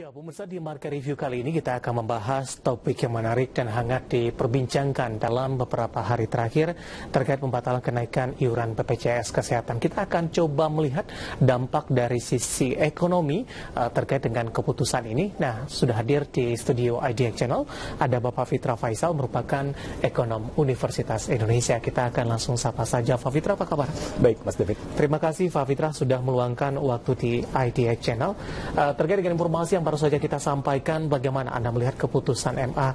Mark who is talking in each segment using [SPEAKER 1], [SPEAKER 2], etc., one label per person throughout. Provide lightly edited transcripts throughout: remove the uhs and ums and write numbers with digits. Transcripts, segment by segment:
[SPEAKER 1] Ya, pemirsa, di Market Review kali ini kita akan membahas topik yang menarik dan hangat diperbincangkan dalam beberapa hari terakhir terkait pembatalan kenaikan iuran BPJS Kesehatan. Kita akan coba melihat dampak dari sisi ekonomi terkait dengan keputusan ini. Nah, sudah hadir di studio IDX Channel ada Bapak Fitra Faisal, merupakan ekonom Universitas Indonesia. Kita akan langsung sapa saja. Pak Fitra, apa kabar?
[SPEAKER 2] Baik, Mas David.
[SPEAKER 1] Terima kasih Pak Fitra sudah meluangkan waktu di IDX Channel. Terkait dengan informasi yang baru saja kita sampaikan, bagaimana Anda melihat keputusan MA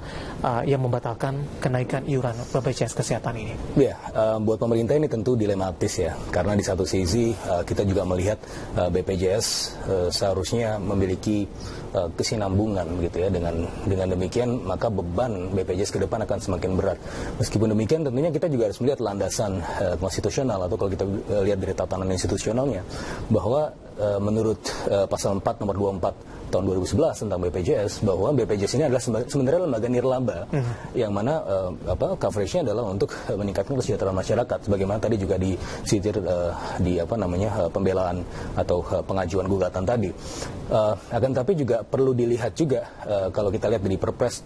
[SPEAKER 1] yang membatalkan kenaikan iuran BPJS Kesehatan ini?
[SPEAKER 2] Ya, buat pemerintah ini tentu dilematis ya, karena di satu sisi kita juga melihat BPJS seharusnya memiliki kesinambungan gitu ya. Dengan demikian maka beban BPJS ke depan akan semakin berat. Meskipun demikian tentunya kita juga harus melihat landasan konstitusional, atau kalau kita lihat dari tatanan institusionalnya, bahwa menurut pasal 4 nomor 24 tahun 2011 tentang BPJS, bahwa BPJS ini adalah sebenarnya lembaga nirlaba yang mana coverage-nya adalah untuk meningkatkan kesejahteraan masyarakat, sebagaimana tadi juga disitir di pembelaan atau pengajuan gugatan tadi. Akan tapi juga perlu dilihat juga kalau kita lihat di Perpres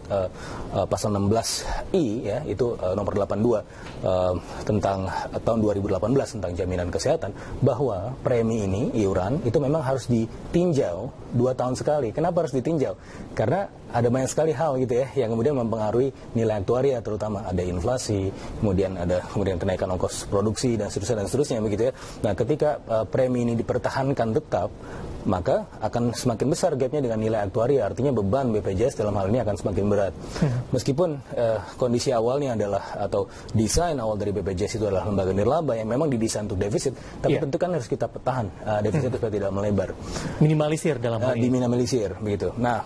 [SPEAKER 2] pasal 16I ya, itu nomor 82 tentang tahun 2018 tentang jaminan kesehatan, bahwa premi ini, iuran itu memang harus ditinjau 2 tahun sekali. Kenapa harus ditinjau? Karena ada banyak sekali hal gitu ya yang kemudian mempengaruhi nilai aktuaria, terutama ada inflasi, kemudian kenaikan ongkos produksi dan seterusnya begitu ya. Nah, ketika premi ini dipertahankan tetap, maka akan semakin besar gapnya dengan nilai aktuaria, artinya beban BPJS dalam hal ini akan semakin berat. Meskipun kondisi awalnya adalah, atau desain awal dari BPJS itu adalah lembaga nirlaba yang memang didesain untuk defisit, tapi tentu kan harus kita tahan defisit supaya tidak melebar.
[SPEAKER 1] Minimalisir dalam hal ini.
[SPEAKER 2] Diminimalisir begitu. Nah,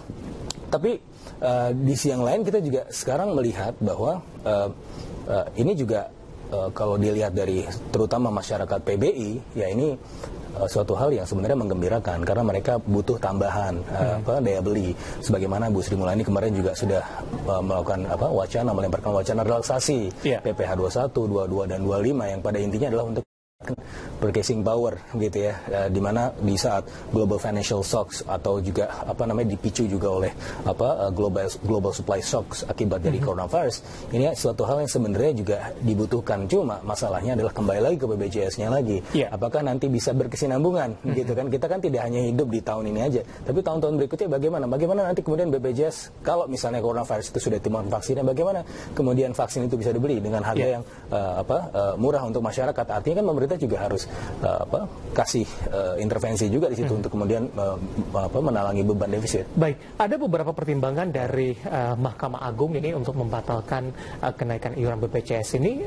[SPEAKER 2] tapi di sisi yang lain kita juga sekarang melihat bahwa ini juga kalau dilihat dari terutama masyarakat PBI, ya ini suatu hal yang sebenarnya menggembirakan, karena mereka butuh tambahan daya beli. Sebagaimana Bu Sri Mulyani kemarin juga sudah melakukan melemparkan wacana relaksasi PPh 21, 22 dan 25 yang pada intinya adalah untuk purchasing power gitu ya, di mana di saat global financial shocks atau juga dipicu juga oleh global supply shocks akibat dari coronavirus, ini suatu hal yang sebenarnya juga dibutuhkan. Cuma masalahnya adalah kembali lagi ke BPJS-nya lagi. Apakah nanti bisa berkesinambungan gitu kan? Kita kan tidak hanya hidup di tahun ini aja, tapi tahun-tahun berikutnya bagaimana nanti kemudian BPJS, kalau misalnya coronavirus itu sudah ditemukan vaksinnya, bagaimana kemudian vaksin itu bisa dibeli dengan harga yang murah untuk masyarakat. Artinya kan pemerintah juga harus kasih intervensi juga di situ untuk kemudian menalangi beban defisit.
[SPEAKER 1] Baik, ada beberapa pertimbangan dari Mahkamah Agung ini untuk membatalkan kenaikan iuran BPJS ini.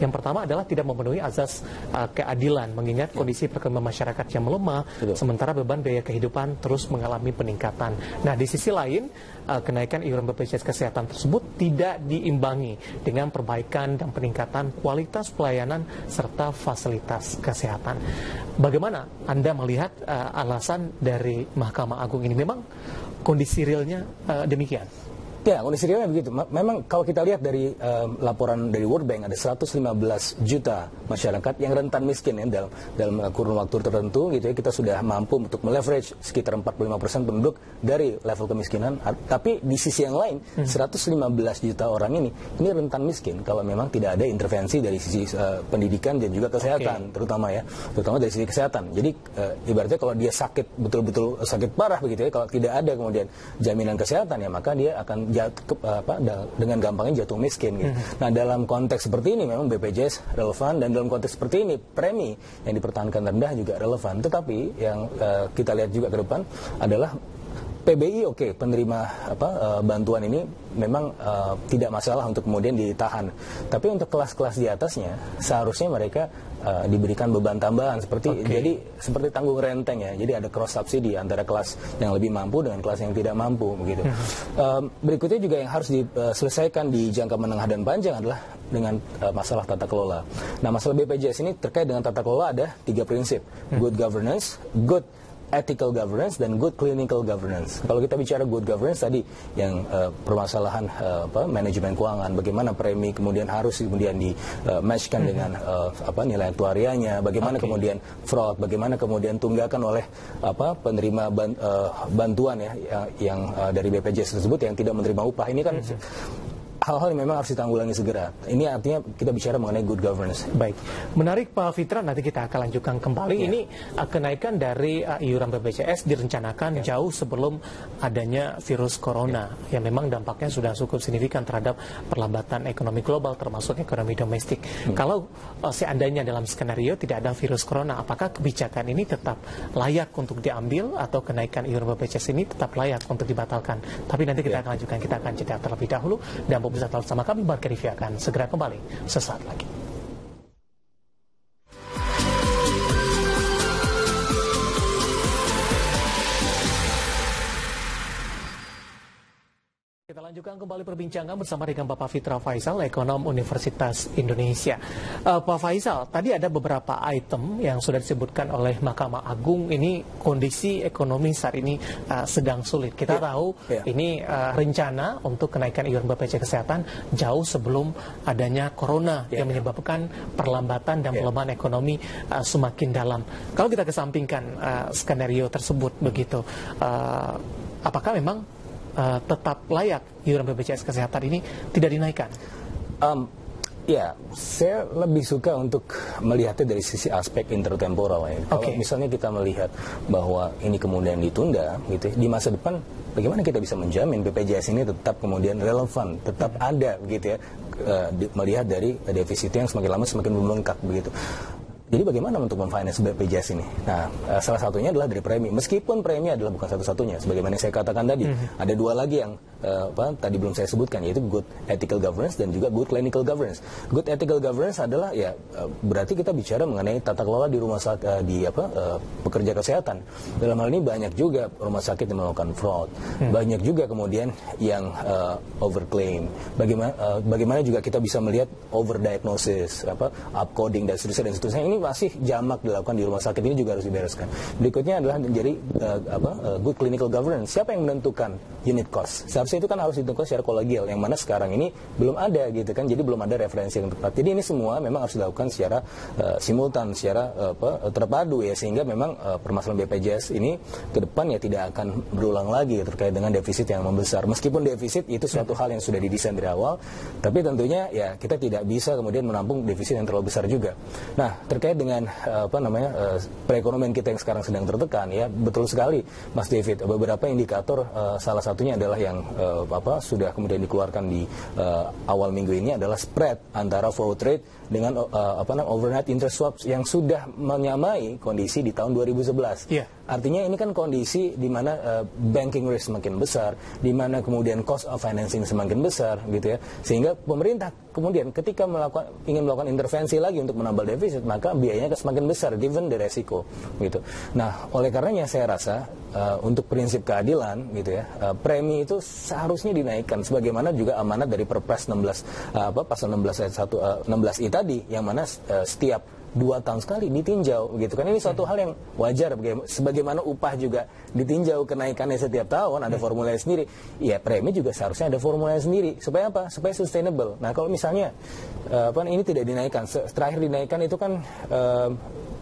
[SPEAKER 1] Yang pertama adalah tidak memenuhi azas keadilan, mengingat kondisi perekonomian masyarakat yang melemah, sementara beban biaya kehidupan terus mengalami peningkatan. Nah, di sisi lain, kenaikan iuran BPJS Kesehatan tersebut tidak diimbangi dengan perbaikan dan peningkatan kualitas pelayanan serta fasilitas kesehatan. Bagaimana Anda melihat alasan dari Mahkamah Agung ini? Memang kondisi realnya demikian?
[SPEAKER 2] Ya, kondisi realnya begitu. Memang kalau kita lihat dari laporan dari World Bank, ada 115 juta masyarakat yang rentan miskin ya, dalam kurun waktu tertentu gitu ya. Kita sudah mampu untuk meleverage sekitar 45% penduduk dari level kemiskinan. Tapi di sisi yang lain, 115 juta orang ini rentan miskin kalau memang tidak ada intervensi dari sisi pendidikan dan juga kesehatan, terutama dari sisi kesehatan. Jadi ibaratnya kalau dia sakit, betul-betul sakit parah begitu ya, kalau tidak ada kemudian jaminan kesehatan, ya maka dia akan dengan gampangnya jatuh miskin gitu. Nah, dalam konteks seperti ini memang BPJS relevan, dan dalam konteks seperti ini premi yang dipertahankan rendah juga relevan. Tetapi yang kita lihat juga ke depan adalah PBI penerima bantuan ini memang tidak masalah untuk kemudian ditahan. Tapi untuk kelas-kelas di atasnya seharusnya mereka diberikan beban tambahan jadi seperti tanggung renteng ya. Jadi ada cross subsidi antara kelas yang lebih mampu dengan kelas yang tidak mampu begitu. Berikutnya juga yang harus diselesaikan di jangka menengah dan panjang adalah dengan masalah tata kelola. Nah, masalah BPJS ini terkait dengan tata kelola ada 3 prinsip: good governance, good ethical governance dan good clinical governance. Kalau kita bicara good governance tadi yang permasalahan manajemen keuangan, bagaimana premi kemudian harus kemudian di matchkan dengan nilai aktuarianya, bagaimana kemudian fraud, bagaimana kemudian tunggakan oleh penerima bantuan yang dari BPJS tersebut yang tidak menerima upah. Ini kan hal-hal yang memang harus ditanggulangi segera. Ini artinya kita bicara mengenai good governance.
[SPEAKER 1] Baik, menarik Pak Fitra, nanti kita akan lanjutkan kembali. Ini kenaikan dari iuran BPJS direncanakan jauh sebelum adanya virus corona, yang memang dampaknya sudah cukup signifikan terhadap perlambatan ekonomi global, termasuk ekonomi domestik. Kalau seandainya dalam skenario tidak ada virus corona, apakah kebijakan ini tetap layak untuk diambil atau kenaikan iuran BPJS ini tetap layak untuk dibatalkan? Tapi nanti kita akan lanjutkan, kita akan jeda terlebih dahulu, dan bisa tetap bersama kami. Marka Review akan segera kembali sesaat lagi. Kita lanjutkan kembali perbincangan bersama dengan Bapak Fitra Faisal, ekonom Universitas Indonesia. Pak Faisal, tadi ada beberapa item yang sudah disebutkan oleh Mahkamah Agung. Ini kondisi ekonomi saat ini sedang sulit. Kita tahu ini rencana untuk kenaikan iuran BPJS Kesehatan jauh sebelum adanya corona yang menyebabkan perlambatan dan pelemahan ekonomi semakin dalam. Kalau kita kesampingkan skenario tersebut begitu, apakah memang tetap layak iuran BPJS Kesehatan ini tidak dinaikkan?
[SPEAKER 2] Ya, saya lebih suka untuk melihatnya dari sisi aspek intertemporal ya. Kalau misalnya kita melihat bahwa ini kemudian ditunda gitu, di masa depan bagaimana kita bisa menjamin BPJS ini tetap kemudian relevan, tetap ada gitu ya, melihat dari defisit yang semakin lama semakin membengkak begitu. Jadi bagaimana untuk memfinance BPJS ini? Nah, salah satunya adalah dari premi. Meskipun premi adalah bukan satu-satunya, sebagaimana yang saya katakan tadi, ada dua lagi yang tadi belum saya sebutkan, yaitu good ethical governance dan juga good clinical governance. Good ethical governance adalah berarti kita bicara mengenai tata kelola di rumah sakit, pekerja kesehatan. Dalam hal ini banyak juga rumah sakit yang melakukan fraud, banyak juga kemudian yang overclaim. Bagaimana juga kita bisa melihat overdiagnosis, upcoding dan seterusnya. Ini masih jamak dilakukan di rumah sakit, ini juga harus dibereskan. Berikutnya adalah menjadi good clinical governance. Siapa yang menentukan unit cost? Seharusnya itu kan harus ditentukan secara kolegial, yang mana sekarang ini belum ada gitu kan. Jadi belum ada referensi yang tepat. Jadi ini semua memang harus dilakukan secara simultan, secara terpadu ya, sehingga memang permasalahan BPJS ini ke depan ya tidak akan berulang lagi terkait dengan defisit yang membesar. Meskipun defisit itu suatu hal yang sudah didesain dari awal, tapi tentunya ya kita tidak bisa kemudian menampung defisit yang terlalu besar juga. Nah, terkait dengan perekonomian kita yang sekarang sedang tertekan ya, betul sekali Mas David, beberapa indikator salah satunya adalah yang sudah kemudian dikeluarkan di awal minggu ini adalah spread antara forward rate dengan overnight interest swaps yang sudah menyamai kondisi di tahun 2011. Artinya ini kan kondisi di mana banking risk semakin besar, di mana kemudian cost of financing semakin besar gitu ya, sehingga pemerintah kemudian ketika ingin melakukan intervensi lagi untuk menambal defisit, maka biayanya semakin besar given the resiko gitu. Nah, oleh karenanya saya rasa untuk prinsip keadilan gitu ya, premi itu seharusnya dinaikkan sebagaimana juga amanat dari Perpres 16 pasal 16 ayat 1 16I tadi, yang mana setiap 2 tahun sekali ditinjau gitu kan. Ini suatu hal yang wajar, sebagaimana upah juga ditinjau kenaikannya setiap tahun, ada formulanya sendiri. Ya, premi juga seharusnya ada formulanya sendiri. Supaya apa? Supaya sustainable. Nah, kalau misalnya ini tidak dinaikkan, terakhir dinaikkan itu kan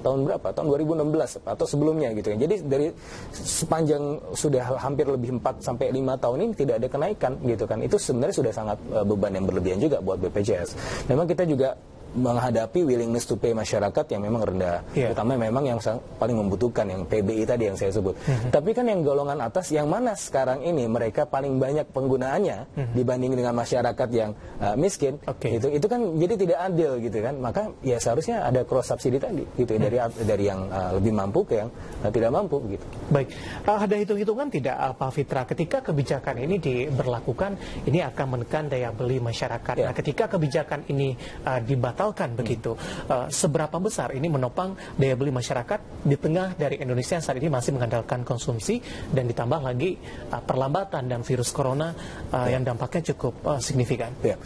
[SPEAKER 2] tahun berapa? Tahun 2016 atau sebelumnya gitu kan. Jadi dari sepanjang sudah hampir lebih 4 sampai 5 tahun ini tidak ada kenaikan gitu kan. Itu sebenarnya sudah sangat beban yang berlebihan juga buat BPJS. Memang kita juga menghadapi willingness to pay masyarakat yang memang rendah, terutama memang yang paling membutuhkan, yang PBI tadi yang saya sebut. Tapi kan yang golongan atas, yang mana sekarang ini mereka paling banyak penggunaannya dibanding dengan masyarakat yang miskin, itu kan jadi tidak adil gitu kan. Maka ya seharusnya ada cross subsidi tadi gitu dari yang lebih mampu ke yang tidak mampu gitu.
[SPEAKER 1] Baik, ada hitung-hitungan tidak Pak Fitra, ketika kebijakan ini diberlakukan, ini akan menekan daya beli masyarakat. Nah, ketika kebijakan ini dibatalkan dibatalkan begitu. Seberapa besar ini menopang daya beli masyarakat di tengah dari Indonesia yang saat ini masih mengandalkan konsumsi dan ditambah lagi perlambatan dan virus corona yang dampaknya cukup signifikan.
[SPEAKER 2] Ya.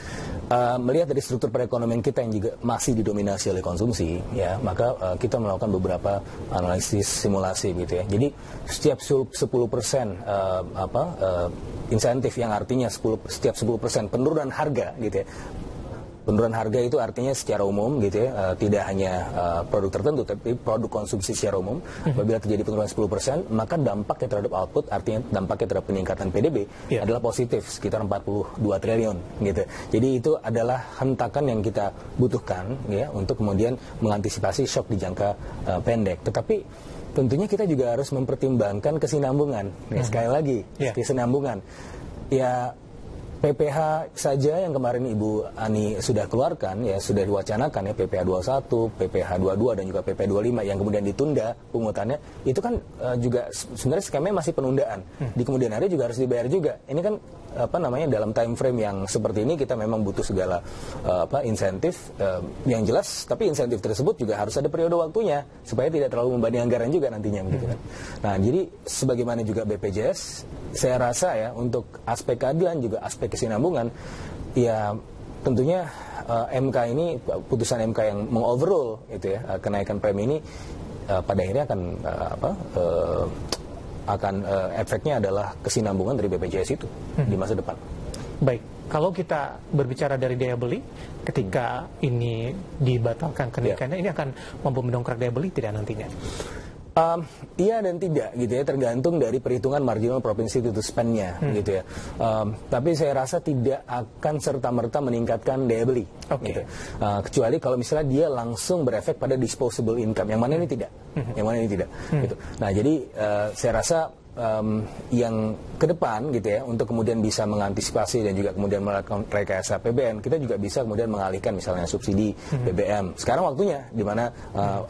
[SPEAKER 2] Melihat dari struktur perekonomian kita yang juga masih didominasi oleh konsumsi, ya, maka kita melakukan beberapa analisis simulasi gitu ya. Jadi setiap 10% insentif, yang artinya setiap 10% penurunan harga gitu ya. Penurunan harga itu artinya secara umum gitu ya, tidak hanya produk tertentu tapi produk konsumsi secara umum. Apabila terjadi penurunan 10%, maka dampaknya terhadap output, artinya dampaknya terhadap peningkatan PDB adalah positif sekitar 42 triliun gitu. Jadi itu adalah hentakan yang kita butuhkan ya untuk kemudian mengantisipasi shock di jangka pendek. Tetapi tentunya kita juga harus mempertimbangkan kesinambungan. Ya, sekali lagi, kesinambungan. Ya, PPH saja yang kemarin Ibu Ani sudah keluarkan, ya sudah diwacanakan ya, PPH 21, PPH 22 dan juga PPH 25 yang kemudian ditunda pungutannya, itu kan juga sebenarnya skemanya masih penundaan. Di kemudian hari juga harus dibayar juga. Ini kan dalam time frame yang seperti ini kita memang butuh segala insentif yang jelas, tapi insentif tersebut juga harus ada periode waktunya supaya tidak terlalu membebani anggaran juga nantinya begitu kan. Nah, jadi sebagaimana juga BPJS, saya rasa ya untuk aspek keadilan juga aspek kesinambungan, ya tentunya MK ini, putusan MK yang mengoverrule itu ya kenaikan premi ini pada akhirnya akan efeknya adalah kesinambungan dari BPJS itu di masa depan.
[SPEAKER 1] Baik, kalau kita berbicara dari daya beli, ketika ini dibatalkan kenaikannya, ini akan mampu mendongkrak daya beli tidak nantinya?
[SPEAKER 2] Iya dan tidak gitu ya, tergantung dari perhitungan marginal propensity to spend-nya gitu ya. Tapi saya rasa tidak akan serta-merta meningkatkan daya beli gitu. Kecuali kalau misalnya dia langsung berefek pada disposable income, yang mana ini tidak. Yang mana ini tidak gitu. Nah, jadi saya rasa yang ke depan gitu ya, untuk kemudian bisa mengantisipasi dan juga kemudian melakukan rekayasa APBN, kita juga bisa kemudian mengalihkan misalnya subsidi BBM. Sekarang waktunya di mana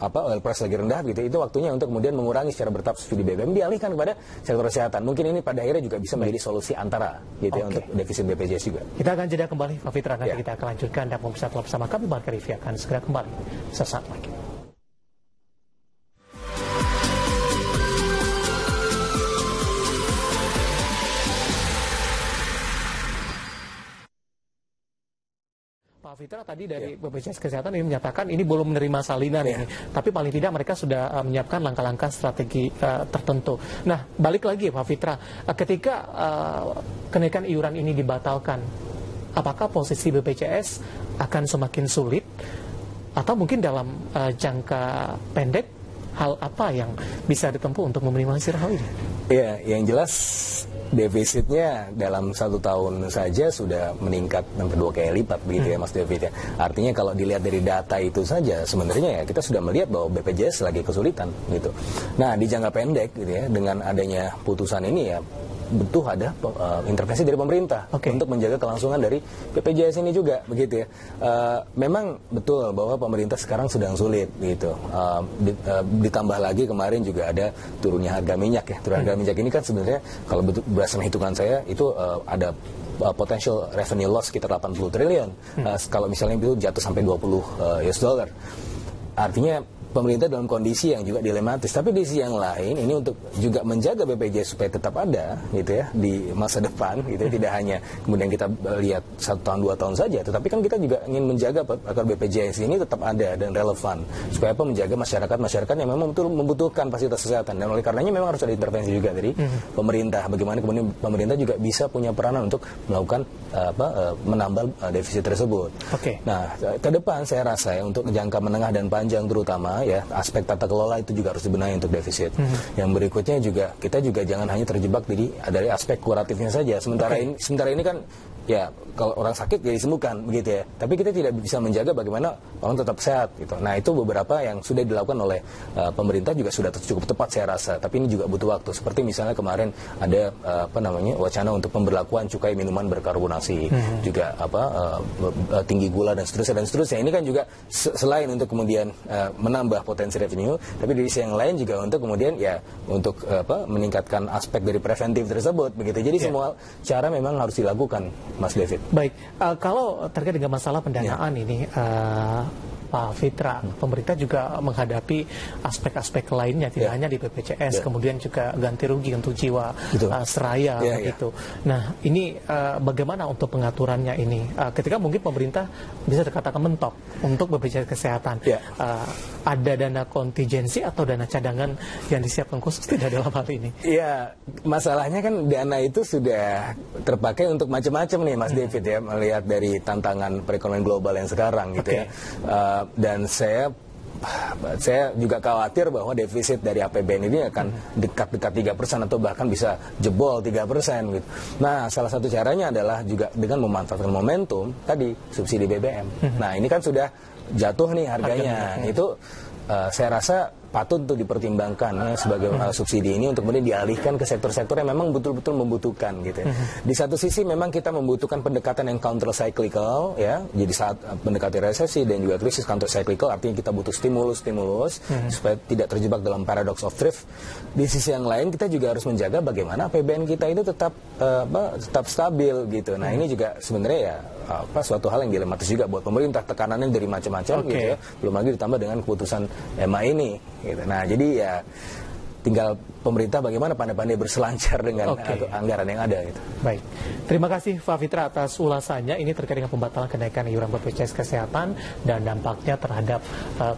[SPEAKER 2] oil price lagi rendah gitu, itu waktunya untuk kemudian mengurangi secara bertahap subsidi BBM, dialihkan kepada sektor kesehatan. Mungkin ini pada akhirnya juga bisa menjadi solusi antara gitu ya untuk defisit BPJS juga.
[SPEAKER 1] Kita akan jeda kembali, Pak Fitra, nanti kita akan lanjutkan dan pemirsa tetap bersama kami. Marka Review akan segera kembali sesaat lagi. Pak Fitra, tadi dari BPJS Kesehatan ini menyatakan ini belum menerima salinan ini, tapi paling tidak mereka sudah menyiapkan langkah-langkah strategi tertentu. Nah, balik lagi Pak Fitra, ketika kenaikan iuran ini dibatalkan, apakah posisi BPJS akan semakin sulit atau mungkin dalam jangka pendek hal apa yang bisa ditempuh untuk meminimalisir hal ini?
[SPEAKER 2] Ya, yang jelas defisitnya dalam 1 tahun saja sudah meningkat sampai 2 kali lipat begitu ya Mas David ya. Artinya kalau dilihat dari data itu saja sebenarnya ya kita sudah melihat bahwa BPJS lagi kesulitan gitu. Nah, di jangka pendek gitu ya, dengan adanya putusan ini ya butuh ada intervensi dari pemerintah untuk menjaga kelangsungan dari BPJS ini juga begitu ya. Memang betul bahwa pemerintah sekarang sedang sulit gitu. Ditambah lagi kemarin juga ada turunnya harga minyak ya. Turun harga minyak ini kan sebenarnya kalau berdasarkan hitungan saya itu ada potential revenue loss sekitar 80 triliun. Kalau misalnya itu jatuh sampai 20 US dollar. Artinya pemerintah dalam kondisi yang juga dilematis. Tapi di sisi yang lain ini untuk juga menjaga BPJS supaya tetap ada gitu ya di masa depan gitu ya. Tidak hanya kemudian kita lihat 1 tahun 2 tahun saja, tetapi kan kita juga ingin menjaga agar BPJS ini tetap ada dan relevan supaya menjaga masyarakat yang memang betul membutuhkan fasilitas kesehatan. Dan oleh karenanya memang harus ada intervensi juga dari pemerintah. Bagaimana kemudian pemerintah juga bisa punya peranan untuk melakukan menambal defisit tersebut. Nah, ke depan saya rasa ya untuk jangka menengah dan panjang terutama ya aspek tata kelola itu juga harus dibenahi untuk defisit. Yang berikutnya juga kita juga jangan hanya terjebak dari aspek kuratifnya saja. Sementara ini kan ya kalau orang sakit ya disembuhkan begitu ya. Tapi kita tidak bisa menjaga bagaimana orang tetap sehat gitu. Nah, itu beberapa yang sudah dilakukan oleh pemerintah juga sudah cukup tepat saya rasa. Tapi ini juga butuh waktu. Seperti misalnya kemarin ada wacana untuk pemberlakuan cukai minuman berkarbonasi, juga tinggi gula dan seterusnya. Ini kan juga selain untuk kemudian menambah potensi revenue, tapi di sisi yang lain juga untuk kemudian ya untuk meningkatkan aspek dari preventif tersebut begitu. Jadi semua cara memang harus dilakukan Mas David.
[SPEAKER 1] Baik, kalau terkait dengan masalah pendanaan ini, Pak Fitra, pemerintah juga menghadapi aspek-aspek lainnya, tidak hanya di BPJS, kemudian juga ganti rugi untuk jiwa seraya, begitu. Nah, ini bagaimana untuk pengaturannya ini? Ketika mungkin pemerintah bisa dikatakan mentok untuk BPJS Kesehatan, ada dana kontingensi atau dana cadangan yang disiapkan khusus tidak dalam hal ini?
[SPEAKER 2] Iya, masalahnya kan dana itu sudah terpakai untuk macam-macam nih, Mas David ya, melihat dari tantangan perekonomian global yang sekarang gitu ya. Dan saya juga khawatir bahwa defisit dari APBN ini akan dekat-dekat 3% atau bahkan bisa jebol 3% gitu. Nah, salah satu caranya adalah juga dengan memanfaatkan momentum tadi subsidi BBM. Nah, ini kan sudah jatuh nih harganya. Itu saya rasa patut untuk dipertimbangkan ya, sebagai subsidi ini untuk kemudian dialihkan ke sektor-sektor yang memang betul-betul membutuhkan gitu ya. Di satu sisi memang kita membutuhkan pendekatan yang counter cyclical ya. Jadi saat mendekati resesi dan juga krisis counter cyclical artinya kita butuh stimulus supaya tidak terjebak dalam paradox of thrift. Di sisi yang lain kita juga harus menjaga bagaimana APBN kita itu tetap stabil gitu. Nah, ini juga sebenarnya ya suatu hal yang dilematis juga buat pemerintah, tekanannya dari macam-macam gitu ya. Belum lagi ditambah dengan keputusan MA ini gitu. Nah, jadi ya tinggal pemerintah bagaimana pandai-pandai berselancar dengan anggaran yang ada gitu.
[SPEAKER 1] Baik, terima kasih Pak Fitra atas ulasannya. Ini terkait dengan pembatalan kenaikan iuran BPJS Kesehatan dan dampaknya terhadap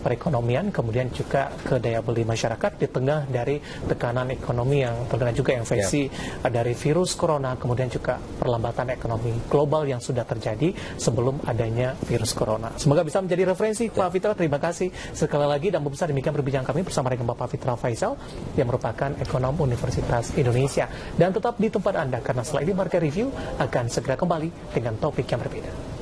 [SPEAKER 1] perekonomian, kemudian juga ke daya beli masyarakat di tengah dari tekanan ekonomi yang terkena juga infeksi dari virus corona, kemudian juga perlambatan ekonomi global yang sudah terjadi sebelum adanya virus corona. Semoga bisa menjadi referensi Pak Fitra. Terima kasih sekali lagi, dan pemirsa, demikian perbincangan kami bersama dengan Bapak Fitra Faisal yang merupakan ekonom Universitas Indonesia. Dan tetap di tempat Anda, karena setelah ini Market Review akan segera kembali dengan topik yang berbeda.